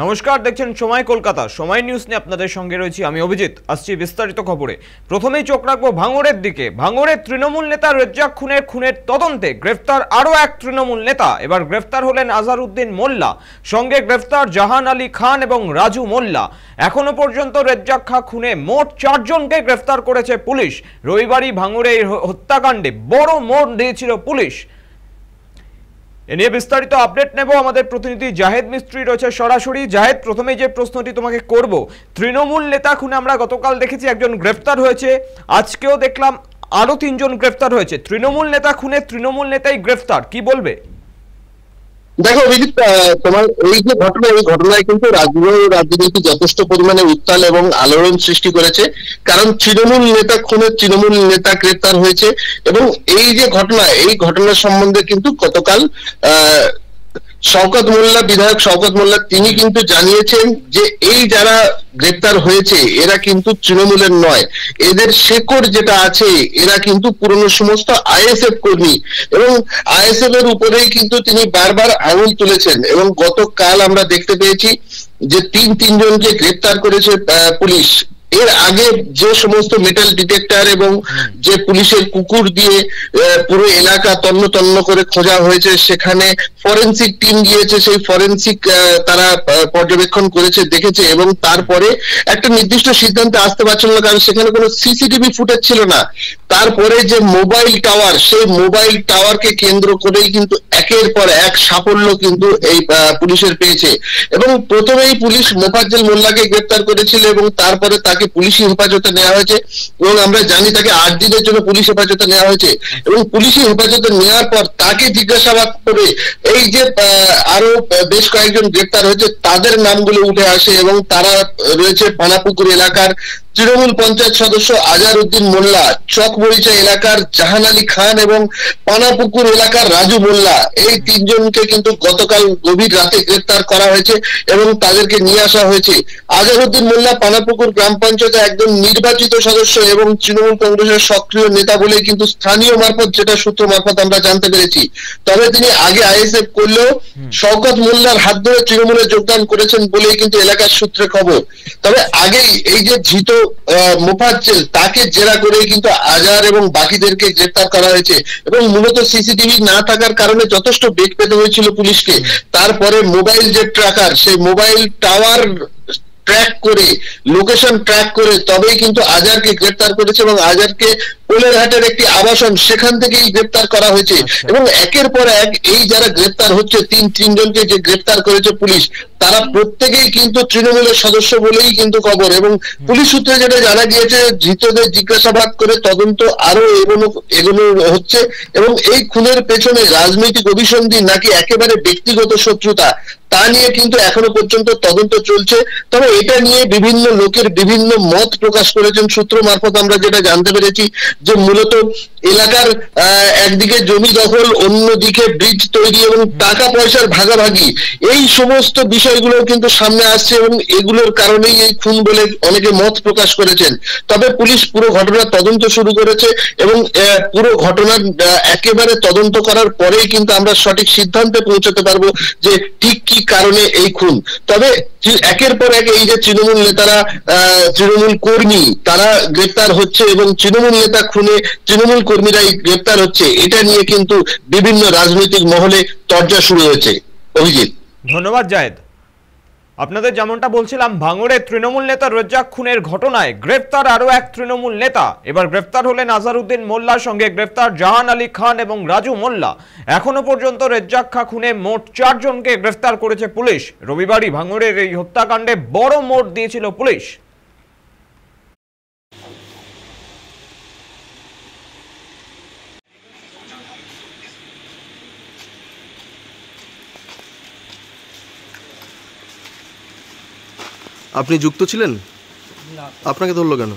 নমস্কার, দেখছেন সময় কলকাতা। সময় নিউজ নিয়ে আপনাদের সঙ্গে রয়েছি আমি অভিজিৎ। আসছি বিস্তারিত খবরে। প্রথমেই চোখ রাখবো ভাঙড়ের দিকে। ভাঙড়ের তৃণমূল নেতা রেজ্জাক খুনের তদন্তে গ্রেফতার আরও এক তৃণমূল নেতা। এবার গ্রেফতার হলেন আজহারউদ্দিন মোল্লা, সঙ্গে গ্রেফতার জাহান আলী খান এবং রাজু মোল্লা। এখনো পর্যন্ত রেজ্জাক খুনে মোট 4 জনকে গ্রেফতার করেছে পুলিশ। রবিবারই ভাঙড়ে এই হত্যাকাণ্ডে বড় মোড় দিয়েছিল পুলিশ। এ নিয়ে বিস্তারিত আপডেট নেব, আমাদের প্রতিনিধি জাহেদ মিস্ত্রি রয়েছে সরাসরি। জাহেদ, প্রথমেই যে প্রশ্নটি তোমাকে করব, তৃণমূল নেতা খুনে আমরা গতকাল দেখেছি একজন গ্রেফতার হয়েছে, আজকেও দেখলাম আরো 3 জন গ্রেফতার হয়েছে। তৃণমূল নেতা খুনে তৃণমূল নেতাই গ্রেফতার, কি বলবে? দেখো অভিজিৎ, তোমার এই যে ঘটনা, এই ঘটনায় কিন্তু রাজনীতি যথেষ্ট পরিমাণে উত্তাল এবং আলোড়ন সৃষ্টি করেছে। কারণ তৃণমূল নেতা খুনে তৃণমূল নেতা গ্রেফতার হয়েছে এবং এই যে ঘটনা, এই ঘটনার সম্বন্ধে কিন্তু গতকাল শওকত মোল্লা, বিধায়ক শওকত মোল্লা, তিনি কিন্তু জানিয়েছেন যে এই যারা গ্রেপ্তার হয়েছে এরা কিন্তু তৃণমূলের নয়, এদের শেকড় যেটা আছে এরা কিন্তু পুরনো সমস্ত আইএসএফ কর্মী এবং আইএসএফ এর উপরেই কিন্তু তিনি বারবার আঙুল তুলেছেন। এবং গতকাল আমরা দেখতে পেয়েছি যে তিন জনকে গ্রেপ্তার করেছে পুলিশ। এর আগে যে সমস্ত মেটাল ডিটেক্টর এবং যে পুলিশের কুকুর দিয়ে পুরো এলাকা তন্ন তন্ন করে খোঁজা হয়েছে, সেখানে ফরেনসিক টিম গিয়েছে, সেই ফরেনসিক তারা পর্যবেক্ষণ করেছে, দেখেছে এবং তারপরে একটা নির্দিষ্ট সিদ্ধান্তে আসতে পারছিল না, কারণ সেখানে কোনো সিসিটিভি ফুটেজ ছিল না। তারপরে যে মোবাইল টাওয়ার, সেই মোবাইল টাওয়ারকে কেন্দ্র করেই কিন্তু একের পর এক সাফল্য কিন্তু এই পুলিশের পেয়েছে। এবং প্রথমেই পুলিশ মোফাজ্জল মোল্লাকে গ্রেপ্তার করেছিল এবং তারপরে তাকে পুলিশি হেফাজতে নেওয়া হয়েছে এবং আমরা জানি তাকে 8 দিনের জন্য পুলিশ হেফাজতে নেওয়া হয়েছে। এবং পুলিশি হেফাজতে নেওয়ার পর তাকে জিজ্ঞাসাবাদ করে এই যে আরো বেশ কয়েকজন গ্রেপ্তার হয়েছে তাদের নামগুলো উঠে আসে এবং তারা রয়েছে পানাপুকুর এলাকার তৃণমূল পঞ্চায়েত সদস্য আজহারউদ্দিন মোল্লা, চকমরিচা এলাকার জাহান আলী খান এবং পানাপুকুর এলাকার রাজু মোল্লা। এই 3 জনকে কিন্তু গতকাল গভীর রাতে গ্রেপ্তার করা হয়েছে এবং তাদেরকে নিয়ে আসা হয়েছে। আজহারউদ্দিন মোল্লা পানাপুকুর গ্রাম পঞ্চায়েতে একজন নির্বাচিত সদস্য এবং তৃণমূল কংগ্রেসের সক্রিয় নেতা বলে কিন্তু স্থানীয় মারফত, যেটা সূত্র মারফত আমরা জানতে পেরেছি। তবে তিনি আগে আইএসএফ করলেও শওকত মোল্লার হাত ধরে তৃণমূলে যোগদান করেছেন বলেই কিন্তু এলাকার সূত্রে খবর। তবে আগেই এই যে ধৃত মোফাজ্জল, তাকে জেরা করে কিন্তু আজহার এবং বাকিদেরকে গ্রেফতার করা হয়েছে এবং মূলত সিসিটিভি না থাকার কারণে যথেষ্ট বেগ পেতে হয়েছিল পুলিশকে। তারপরে মোবাইল যে ট্র্যাকার, সেই মোবাইল টাওয়ার ট্র্যাক করে, লোকেশন ট্র্যাক করে তবেই কিন্তু আজহারকে গ্রেফতার করেছে এবং আজহারকে কোলেরহাটের একটি আবাসন, সেখান থেকেই গ্রেফতার করা হয়েছে। এবং একের পর এক এই যারা গ্রেফতার হচ্ছে, 3 জনকে যে গ্রেফতার করেছে পুলিশ, তারা প্রত্যেকেই কিন্তু তৃণমূলের সদস্য বলেই কিন্তু খবর। এবং পুলিশ সূত্রে যেটা জানা গিয়েছে, ধৃতদের জিজ্ঞাসাবাদ করে তদন্ত আরো এগোনো হচ্ছে এবং এই খুনের পেছনে রাজনৈতিক অভিসন্ধি নাকি একেবারে ব্যক্তিগত শত্রুতা, তা নিয়ে কিন্তু এখনো পর্যন্ত তদন্ত চলছে। তবে এটা নিয়ে বিভিন্ন লোকের বিভিন্ন মত প্রকাশ করেছেন। সূত্র মারফত আমরা যেটা জানতে পেরেছি যে মূলত এলাকার একদিকে জমি দখল, অন্যদিকে ব্রিজ তৈরি এবং টাকা পয়সার ভাগাভাগি, এই সমস্ত বিষয়গুলো কিন্তু সামনে আসছে এবং এগুলোর কারণেই এই খুন বলে অনেকে মত প্রকাশ করেছেন। তবে পুলিশ পুরো ঘটনার তদন্ত শুরু করেছে এবং পুরো ঘটনার একেবারে তদন্ত করার পরেই কিন্তু আমরা সঠিক সিদ্ধান্তে পৌঁছতে পারবো যে ঠিক কি কারণে এই খুন। তবে একের পর এক এই যে তৃণমূল নেতারা, তৃণমূল কর্মী, তারা গ্রেপ্তার হচ্ছে এবং তৃণমূল নেতা খুনে তৃণমূল কর্মীরাই গ্রেপ্তার হচ্ছে, এটা নিয়ে কিন্তু বিভিন্ন রাজনৈতিক মহলে চর্চা শুরু হয়েছে। অভিজিৎ, ধন্যবাদ জাহেদ। আপনাদের যেমনটা বলছিলাম, ভাঙড়ে তৃণমূল নেতা রেজ্জাক খুনের ঘটনায় গ্রেফতার আরো এক তৃণমূল নেতা। এবার গ্রেফতার হলেন আজহারউদ্দিন মোল্লার, সঙ্গে গ্রেফতার জাহান আলী খান এবং রাজু মোল্লা। এখনো পর্যন্ত রেজ্জাক খুনে মোট 4 জনকে গ্রেফতার করেছে পুলিশ। রবিবারই ভাঙড়ের এই হত্যাকাণ্ডে বড় মোড় দিয়েছিল পুলিশ। আপনি যুক্ত ছিলেন? আপনাকে ধরলো কেন?